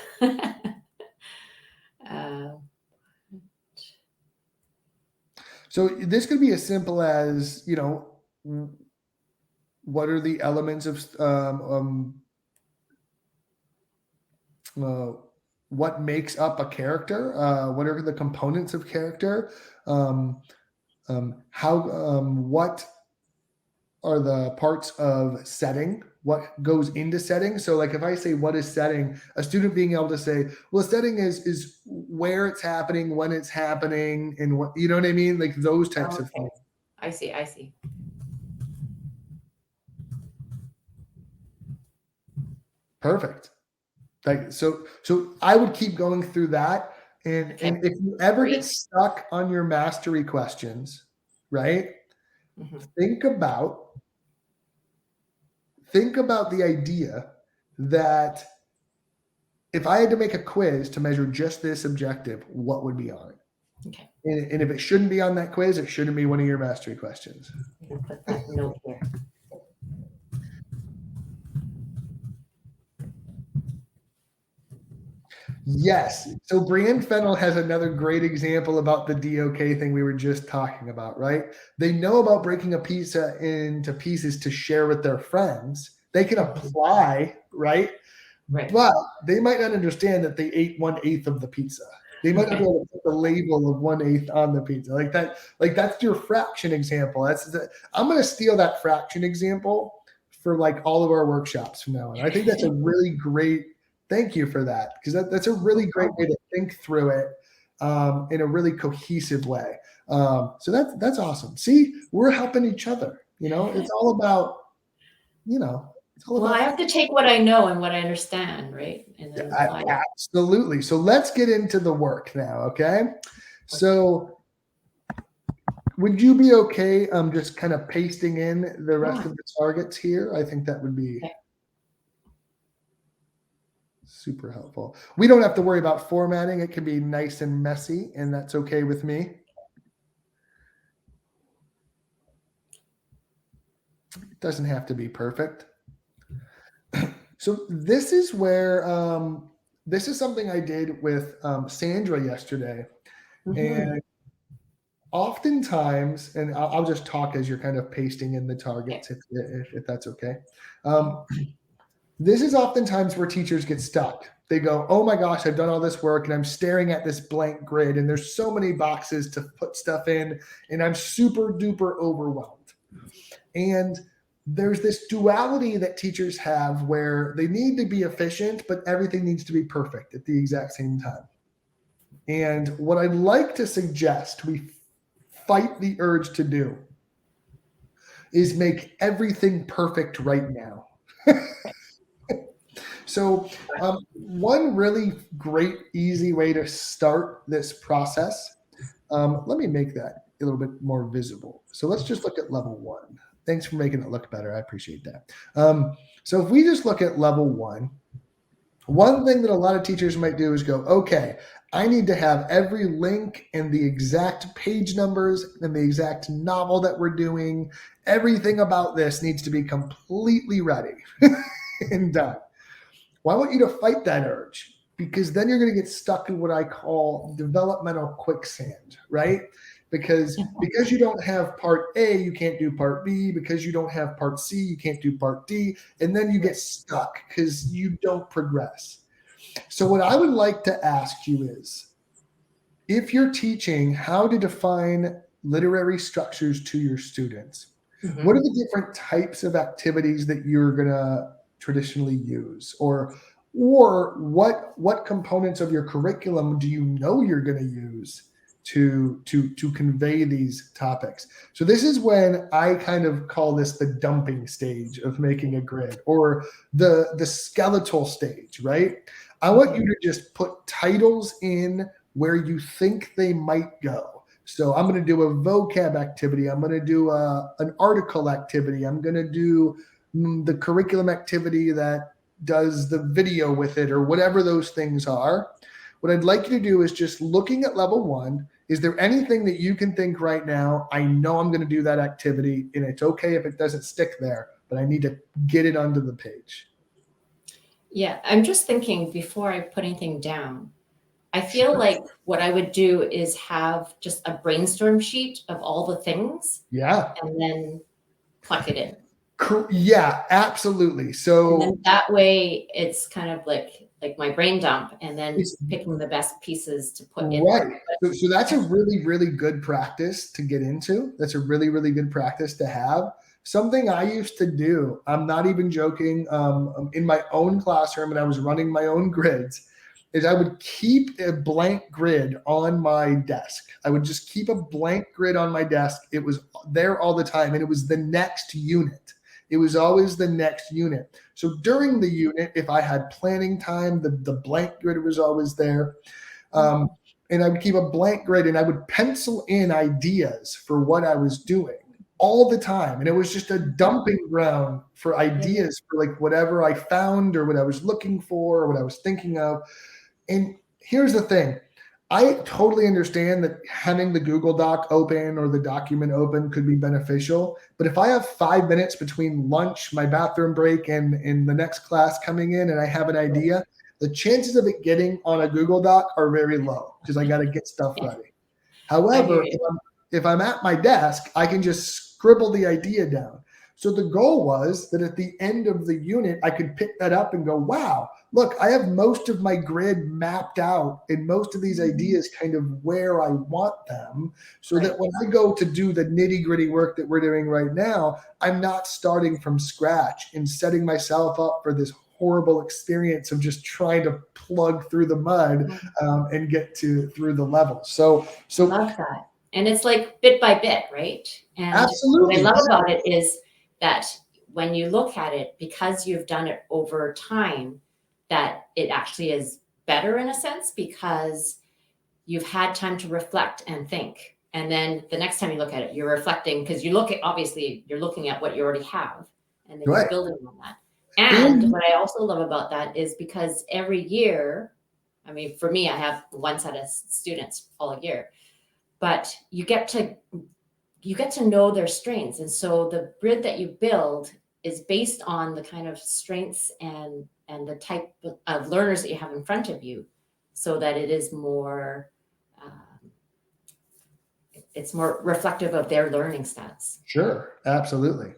So this could be as simple as, what are the elements of what makes up a character? What are the components of character? What are the parts of setting? What goes into setting? So like if I say what is setting, a student being able to say, well, setting is where it's happening, when it's happening, and what, you know what I mean? Like those types of things. I see. Perfect. Like so I would keep going through that. And if you ever get stuck on your mastery questions, right? Mm-hmm. Think about the idea that if I had to make a quiz to measure just this objective, what would be on it? Okay. And if it shouldn't be on that quiz, it shouldn't be one of your mastery questions. I'm going to put that note here. Yes. So Brienne Fennell has another great example about the DOK thing we were just talking about, right? They know about breaking a pizza into pieces to share with their friends. They can apply, right? But they might not understand that they ate 1/8 of the pizza. They might not be able to put the label of 1/8 on the pizza. Like that's your fraction example. I'm going to steal that fraction example for like all of our workshops from now on. I think that's a really great. Thank you for that, because that's a really great way to think through it in a really cohesive way. So that's awesome. See, we're helping each other. It's all about, I have to take what I know and what I understand, right? And then absolutely. So let's get into the work now, okay? So would you be okay just kind of pasting in the rest of the targets here? I think that would be super helpful. We don't have to worry about formatting. It can be nice and messy, and that's okay with me. It doesn't have to be perfect. So this is where this is something I did with Sandra yesterday. Mhm. And oftentimes, and I'll just talk as you're kind of pasting in the Okay. targets, if that's okay. This is oftentimes where teachers get stuck. They go, oh my gosh, I've done all this work and I'm staring at this blank grid and there's so many boxes to put stuff in and I'm super duper overwhelmed. And there's this duality that teachers have where they need to be efficient, but everything needs to be perfect at the exact same time. And what I'd like to suggest we fight the urge to do is make everything perfect right now. So, one really great, easy way to start this process, let me make that a little bit more visible. So, let's just look at level 1. Thanks for making it look better. I appreciate that. So, if we just look at level 1, one thing that a lot of teachers might do is go, okay, I need to have every link and the exact page numbers and the exact novel that we're doing. Everything about this needs to be completely ready and done. Well, I want you to fight that urge because then you're going to get stuck in what I call developmental quicksand, right? Because you don't have part A, you can't do part B. Because you don't have part C, you can't do part D. And then you get stuck because you don't progress. So what I would like to ask you is, if you're teaching how to define literary structures to your students, what are the different types of activities that you're going to traditionally use, or what components of your curriculum do you know you're going to use to convey these topics? So this is when I kind of call this the dumping stage of making a grid, or the skeletal stage, right? I want you to just put titles in where you think they might go. So I'm going to do a vocab activity. I'm going to do an article activity. I'm going to do the curriculum activity that does the video with it, or whatever those things are. What I'd like you to do is just looking at level 1. Is there anything that you can think right now? I know I'm going to do that activity, and it's okay if it doesn't stick there, but I need to get it onto the page. Yeah, I'm just thinking before I put anything down. I feel like what I would do is have just a brainstorm sheet of all the things. Yeah. And then plug it in. Yeah, absolutely. So and then that way it's kind of like my brain dump, and then picking the best pieces to put in. Right. So that's a really, really good practice to get into. That's a really, really good practice to have. Something I used to do, I'm not even joking, in my own classroom, and I was running my own grids, is I would keep a blank grid on my desk. I would just keep a blank grid on my desk. It was there all the time, and it was the next unit. It was always the next unit. So during the unit, if I had planning time, the blank grid was always there. And I would keep a blank grid, and I would pencil in ideas for what I was doing all the time. And it was just a dumping ground for ideas for like whatever I found or what I was looking for or what I was thinking of. And here's the thing. I totally understand that having the Google Doc open or the document open could be beneficial. But if I have 5 minutes between lunch, my bathroom break, and the next class coming in, and I have an idea, the chances of it getting on a Google Doc are very low because I got to get stuff ready. However, if I'm at my desk, I can just scribble the idea down. So the goal was that at the end of the unit, I could pick that up and go, wow, look, I have most of my grid mapped out and most of these ideas kind of where I want them, so that when I go to do the nitty gritty work that we're doing right now, I'm not starting from scratch and setting myself up for this horrible experience of just trying to plug through the mud and get through the level. So love that. And it's like bit by bit, right? And absolutely. what I love about it is that when you look at it, because you've done it over time, that it actually is better in a sense, because you've had time to reflect and think. And then the next time you look at it, you're reflecting, because you look at, obviously you're looking at what you already have, and then you're building on that. And what I also love about that is because every year, I mean, for me, I have one set of students all year, but you get to you get to know their strengths. And so the grid that you build is based on the kind of strengths and the type of learners that you have in front of you, so that it is more, it's more reflective of their learning stats. Sure, absolutely.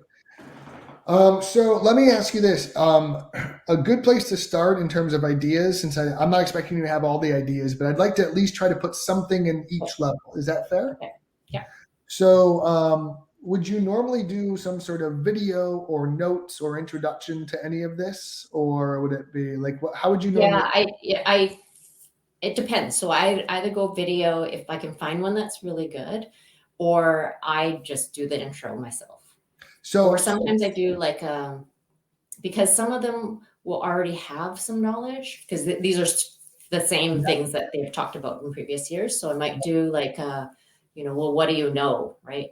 So let me ask you this. A good place to start in terms of ideas, since I'm not expecting you to have all the ideas, but I'd like to at least try to put something in each level. Is that fair? Okay. Yeah. So would you normally do some sort of video or notes or introduction to any of this? Or would it be like, how would you normally? Yeah, it depends. So I either go video if I can find one that's really good, or I just do the intro myself. So Or sometimes I do like, because some of them will already have some knowledge, because these are the same things that they've talked about in previous years. So I might do like, well, what do you know, right?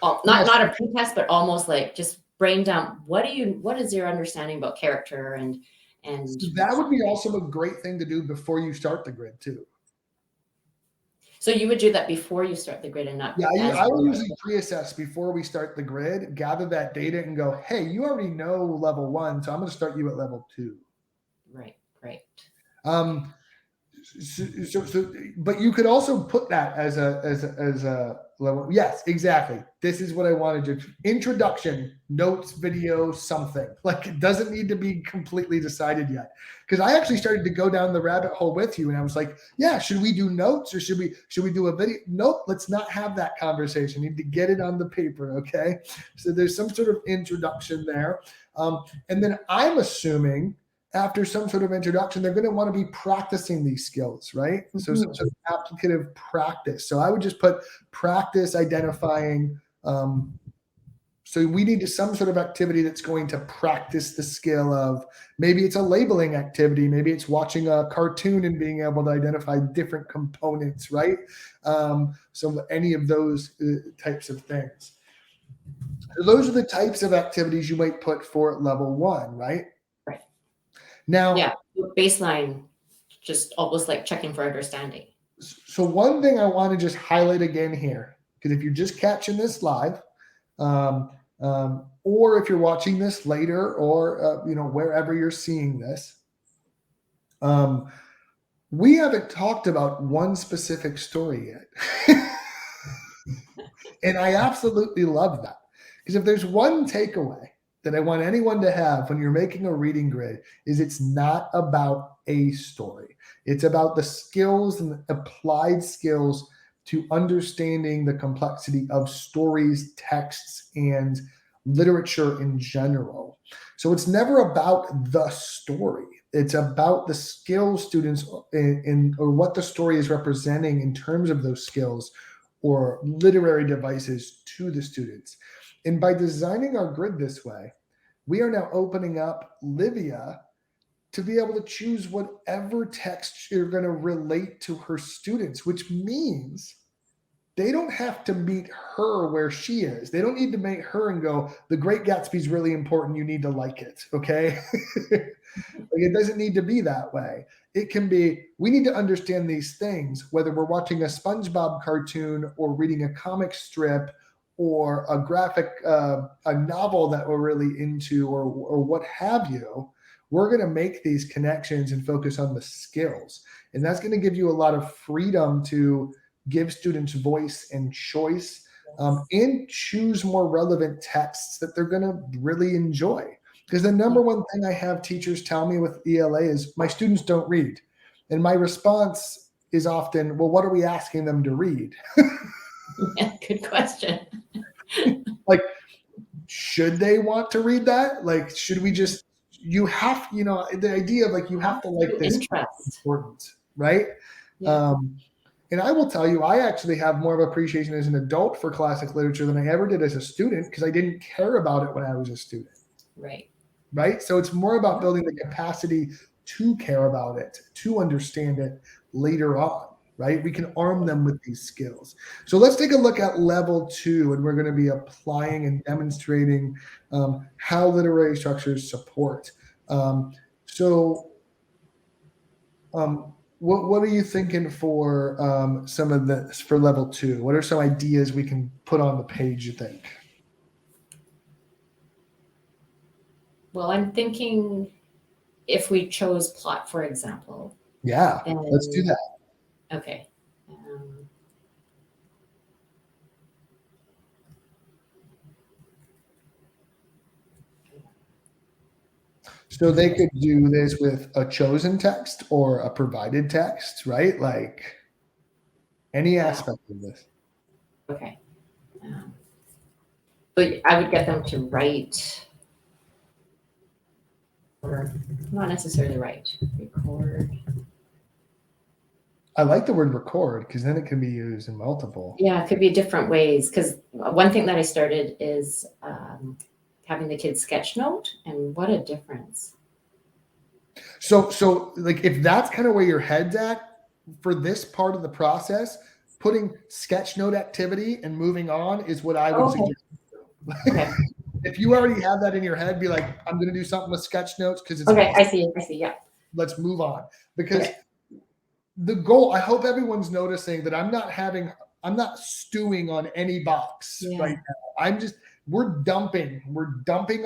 Not a pretest, but almost like just brain dump. What is your understanding about character and that would be also a great thing to do before you start the grid too. So you would do that before you start the grid and not. Yeah, I will usually pre-assess before we start the grid, gather that data and go, hey, you already know level 1, so I'm going to start you at level 2. Right. But you could also put that as a level. Yes, exactly. This is what I wanted to. Introduction, notes, video, something. Like, it doesn't need to be completely decided yet. Because I actually started to go down the rabbit hole with you, and I was like, yeah, should we do notes or should we do a video? Nope, let's not have that conversation. We need to get it on the paper, okay? So there's some sort of introduction there. And then I'm assuming after some sort of introduction, they're going to want to be practicing these skills, right? Mm-hmm. So some sort of applicative practice. So I would just put practice identifying. So we need some sort of activity that's going to practice the skill of, maybe it's a labeling activity. Maybe it's watching a cartoon and being able to identify different components, right? So any of those types of things. So those are the types of activities you might put for level 1, right? Now, yeah, baseline, just almost like checking for understanding. So one thing I want to just highlight again here, because if you're just catching this live, or if you're watching this later, or wherever you're seeing this, we haven't talked about one specific story yet, and I absolutely love that, because if there's one takeaway that I want anyone to have when you're making a reading grid, is it's not about a story. It's about the skills and applied skills to understanding the complexity of stories, texts, and literature in general. So it's never about the story. It's about the skills students or what the story is representing in terms of those skills or literary devices to the students. And by designing our grid this way, we are now opening up Livia to be able to choose whatever text you're going to relate to her students, which means they don't have to meet her where she is. They don't need to meet her and go, The Great Gatsby is really important. You need to like it. Okay. It doesn't need to be that way. It can be, we need to understand these things, whether we're watching a SpongeBob cartoon or reading a comic strip or a graphic, a novel that we're really into, or what have you. We're going to make these connections and focus on the skills. And that's going to give you a lot of freedom to give students voice and choice, and choose more relevant texts that they're going to really enjoy. Because the number one thing I have teachers tell me with ELA is, my students don't read. And my response is often, well, what are we asking them to read? Yeah, good question. Like, should they want to read that? Like, should we just, the idea of like, you have to like this is important, right? Yeah. And I will tell you, I actually have more of appreciation as an adult for classic literature than I ever did as a student, because I didn't care about it when I was a student. Right. So it's more about building the capacity to care about it, to understand it later on. Right? We can arm them with these skills. So let's take a look at level 2, and we're going to be applying and demonstrating how literary structures support. what are you thinking for some of this for level 2? What are some ideas we can put on the page, you think? Well, I'm thinking if we chose plot, for example. Yeah, then, let's do that. Okay. So they could do this with a chosen text or a provided text, right? Like any aspect of this. Okay. But I would get them to write, or not necessarily write, record. I like the word record because then it can be used in multiple. Yeah, it could be different ways. Because one thing that I started is having the kids sketch note, and what a difference. So like if that's kind of where your head's at for this part of the process, putting sketch note activity and moving on is what I would suggest. Okay. If you already have that in your head, be like, I'm going to do something with sketch notes because it's Okay, awesome. I see. Yeah. Let's move on because the goal. I hope everyone's noticing that I'm not stewing on any box right now. We're dumping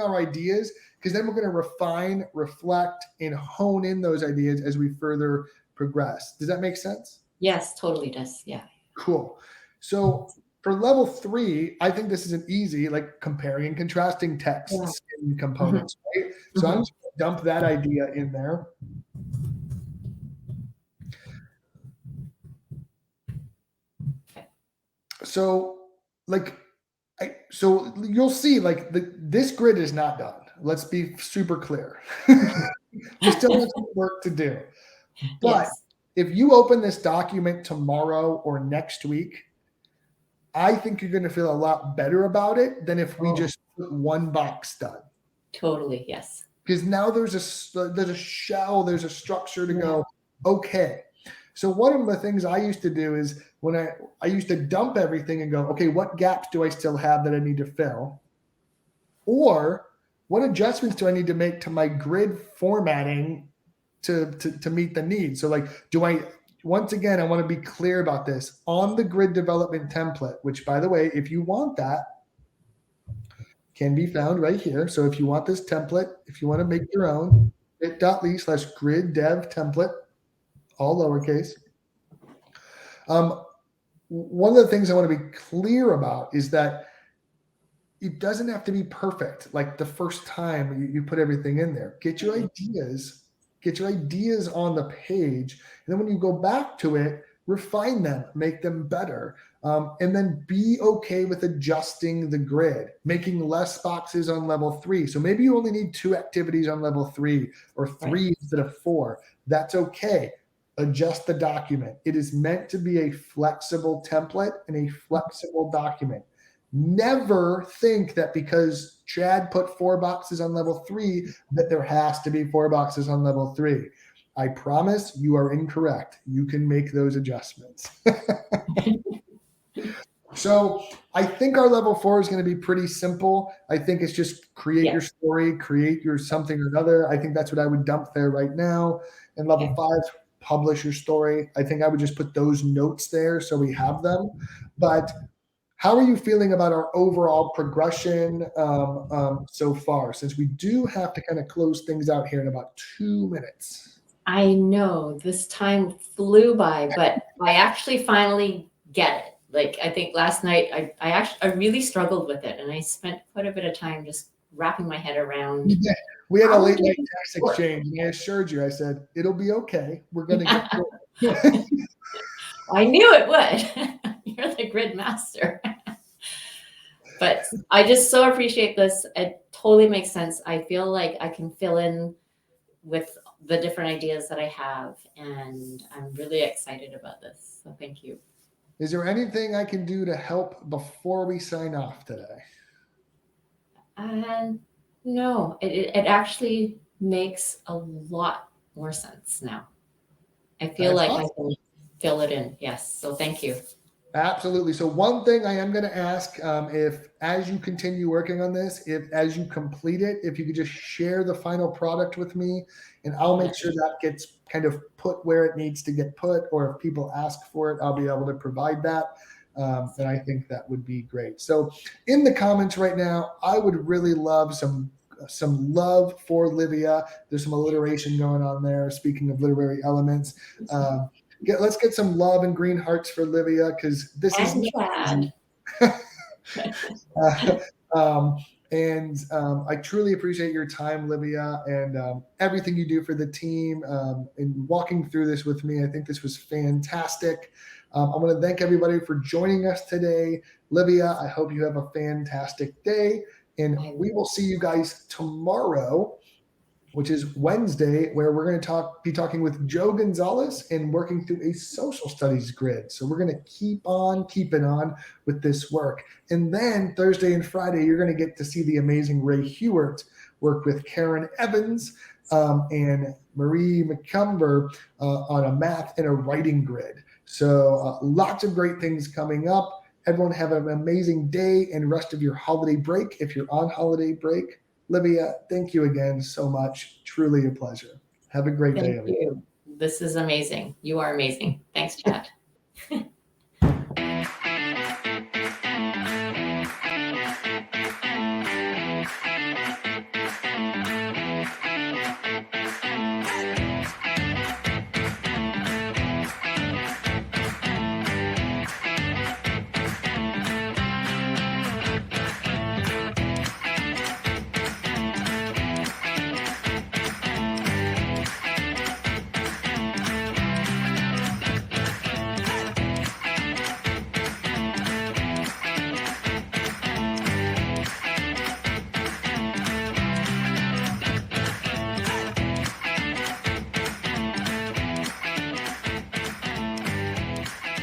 our ideas because then we're going to refine, reflect, and hone in those ideas as we further progress. Does that make sense? Yes, totally does. Yeah. Cool. So for level 3, I think this is an easy, like comparing and contrasting texts and components, right? So I'm just going to dump that idea in there. So so you'll see like this grid is not done. Let's be super clear. We still have some work to do. But if you open this document tomorrow or next week, I think you're going to feel a lot better about it than if we just put one box done. Totally, yes. Because now there's a shell, there's a structure to go, okay. So one of the things I used to do is when I used to dump everything and go, okay, what gaps do I still have that I need to fill? Or what adjustments do I need to make to my grid formatting to meet the needs? So like, once again, I want to be clear about this. On the grid development template, which by the way, if you want that, can be found right here. So if you want this template, if you want to make your own, bit.ly/grid dev template, all lowercase. One of the things I want to be clear about is that it doesn't have to be perfect. Like the first time you put everything in there, get your ideas on the page. And then when you go back to it, refine them, make them better. And then be okay with adjusting the grid, making less boxes on level 3. So maybe you only need 2 activities on level 3 or 3 instead of 4. That's okay. Adjust the document. It is meant to be a flexible template and a flexible document. Never think that because Chad put 4 boxes on level 3 that there has to be 4 boxes on level 3. I promise you are incorrect. You can make those adjustments. So I think our level 4 is going to be pretty simple. I think it's just create your story, create your something or another. I think that's what I would dump there right now. And level 5, publish your story. I think I would just put those notes there so we have them. But how are you feeling about our overall progression so far? Since we do have to kind of close things out here in about 2 minutes. I know this time flew by, but I actually finally get it. Like I think last night I really struggled with it, and I spent quite a bit of time just wrapping my head around. Yeah. We had a late night text exchange, and I assured you, I said, it'll be okay. We're going to get through it. I knew it would. You're the grid master. But I just so appreciate this. It totally makes sense. I feel like I can fill in with the different ideas that I have, and I'm really excited about this. So thank you. Is there anything I can do to help before we sign off today? No, it actually makes a lot more sense now. I feel like I can fill it in. Yes. So thank you. Absolutely. So one thing I am going to ask, if as you continue working on this, as you complete it, if you could just share the final product with me, and I'll make sure that gets kind of put where it needs to get put, or if people ask for it, I'll be able to provide that. And I think that would be great. So in the comments right now, I would really love some love for Livia. There's some alliteration going on there. Speaking of literary elements, let's get some love and green hearts for Livia, because this And is Chad. I truly appreciate your time, Livia, and everything you do for the team, and walking through this with me. I think this was fantastic. I want to thank everybody for joining us today. Livia, I hope you have a fantastic day, and we will see you guys tomorrow, which is Wednesday, where we're going to be talking with Joe Gonzalez and working through a social studies grid. So we're going to keep on keeping on with this work. And then Thursday and Friday, you're going to get to see the amazing Ray Hewart work with Karen Evans and Marie McCumber on a math and a writing grid. So lots of great things coming up. Everyone have an amazing day and rest of your holiday break if you're on holiday break. Livia, thank you again so much. Truly a pleasure. Have a great day, everyone. Thank you. This is amazing. You are amazing. Thanks, Chad.